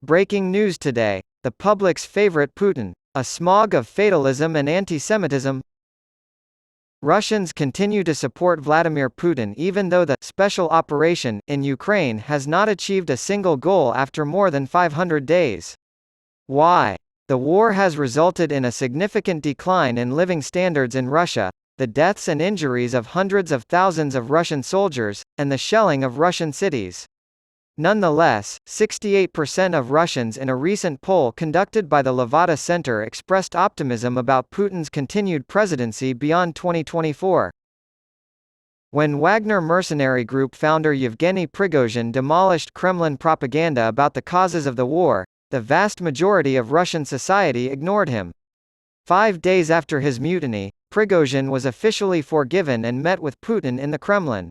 Breaking news today. The public's favorite Putin. A smog of fatalism and anti-Semitism. Russians continue to support Vladimir Putin even though the special operation in Ukraine has not achieved a single goal after more than 500 days. Why? The war has resulted in a significant decline in living standards in Russia, the deaths and injuries of hundreds of thousands of Russian soldiers, and the shelling of Russian cities. Nonetheless, 68% of Russians in a recent poll conducted by the Levada Center expressed optimism about Putin's continued presidency beyond 2024. When Wagner mercenary group founder Yevgeny Prigozhin demolished Kremlin propaganda about the causes of the war, the vast majority of Russian society ignored him. 5 days after his mutiny, Prigozhin was officially forgiven and met with Putin in the Kremlin.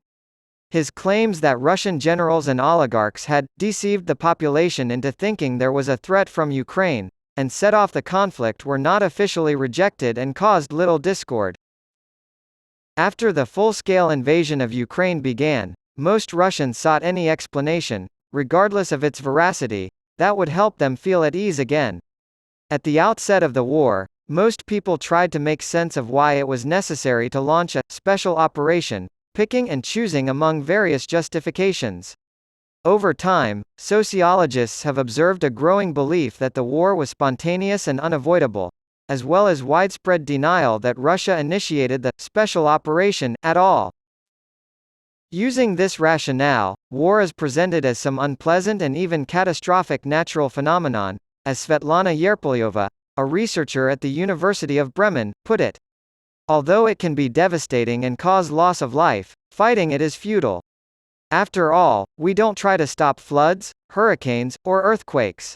His claims that Russian generals and oligarchs had deceived the population into thinking there was a threat from Ukraine, and set off the conflict were not officially rejected and caused little discord. After the full-scale invasion of Ukraine began, most Russians sought any explanation, regardless of its veracity, that would help them feel at ease again. At the outset of the war, most people tried to make sense of why it was necessary to launch a special operation, picking and choosing among various justifications. Over time, sociologists have observed a growing belief that the war was spontaneous and unavoidable, as well as widespread denial that Russia initiated the special operation at all. Using this rationale, war is presented as some unpleasant and even catastrophic natural phenomenon, as Svetlana Yerpolyova, a researcher at the University of Bremen, put it. Although it can be devastating and cause loss of life, fighting it is futile. After all, we don't try to stop floods, hurricanes, or earthquakes.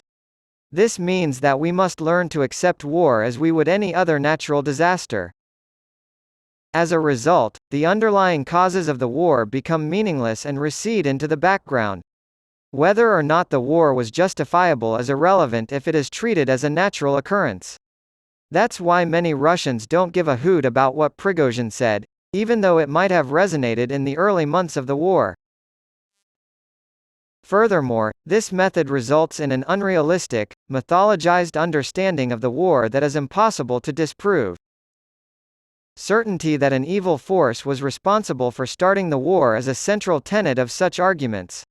This means that we must learn to accept war as we would any other natural disaster. As a result, the underlying causes of the war become meaningless and recede into the background. Whether or not the war was justifiable is irrelevant if it is treated as a natural occurrence. That's why many Russians don't give a hoot about what Prigozhin said, even though it might have resonated in the early months of the war. Furthermore, this method results in an unrealistic, mythologized understanding of the war that is impossible to disprove. Certainty that an evil force was responsible for starting the war is a central tenet of such arguments.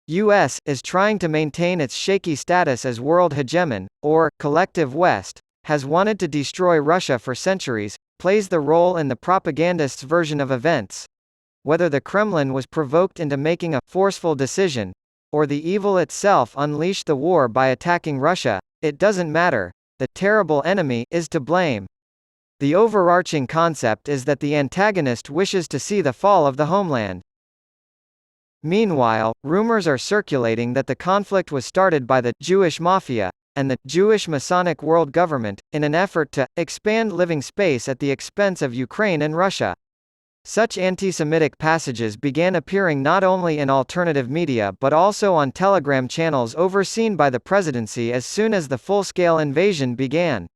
U.S. is trying to maintain its shaky status as world hegemon, or collective West, has wanted to destroy Russia for centuries, plays the role in the propagandists' version of events. Whether the Kremlin was provoked into making a forceful decision, or the evil itself unleashed the war by attacking Russia, it doesn't matter. The terrible enemy is to blame. The overarching concept is that the antagonist wishes to see the fall of the homeland. Meanwhile, rumors are circulating that the conflict was started by the Jewish mafia and the Jewish Masonic World Government, in an effort to expand living space at the expense of Ukraine and Russia. Such anti-Semitic passages began appearing not only in alternative media but also on Telegram channels overseen by the presidency as soon as the full-scale invasion began.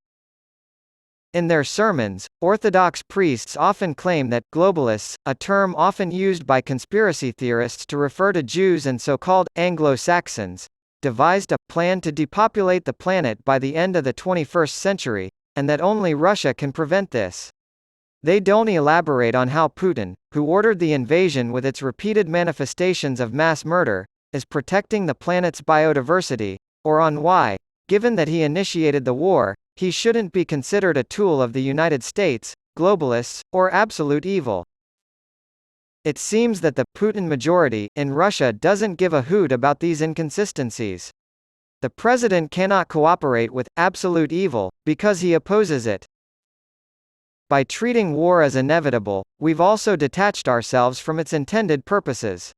In their sermons, Orthodox priests often claim that globalists, a term often used by conspiracy theorists to refer to Jews and so-called Anglo-Saxons, devised a plan to depopulate the planet by the end of the 21st century, and that only Russia can prevent this. They don't elaborate on how Putin, who ordered the invasion with its repeated manifestations of mass murder, is protecting the planet's biodiversity, or on why, given that he initiated the war, he shouldn't be considered a tool of the United States, globalists, or absolute evil. It seems that the Putin majority in Russia doesn't give a hoot about these inconsistencies. The president cannot cooperate with absolute evil because he opposes it. By treating war as inevitable, we've also detached ourselves from its intended purposes.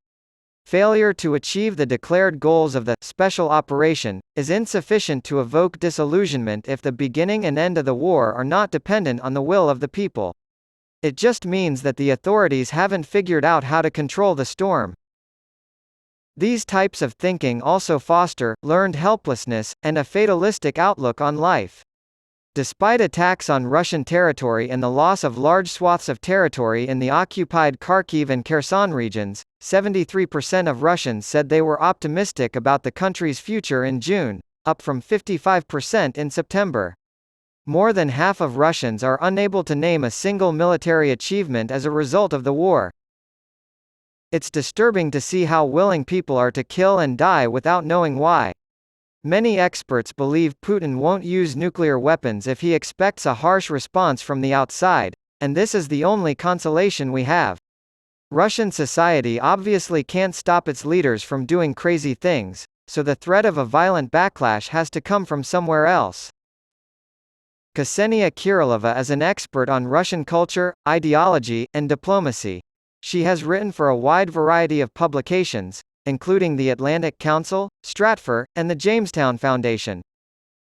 Failure to achieve the declared goals of the special operation is insufficient to evoke disillusionment if the beginning and end of the war are not dependent on the will of the people. It just means that the authorities haven't figured out how to control the storm. These types of thinking also foster learned helplessness and a fatalistic outlook on life. Despite attacks on Russian territory and the loss of large swaths of territory in the occupied Kharkiv and Kherson regions, 73% of Russians said they were optimistic about the country's future in June, up from 55% in September. More than half of Russians are unable to name a single military achievement as a result of the war. It's disturbing to see how willing people are to kill and die without knowing why. Many experts believe Putin won't use nuclear weapons if he expects a harsh response from the outside, and this is the only consolation we have. Russian society obviously can't stop its leaders from doing crazy things, so the threat of a violent backlash has to come from somewhere else. Ksenia Kirilova is an expert on Russian culture, ideology, and diplomacy. She has written for a wide variety of publications, including the Atlantic Council, Stratfor, and the Jamestown Foundation.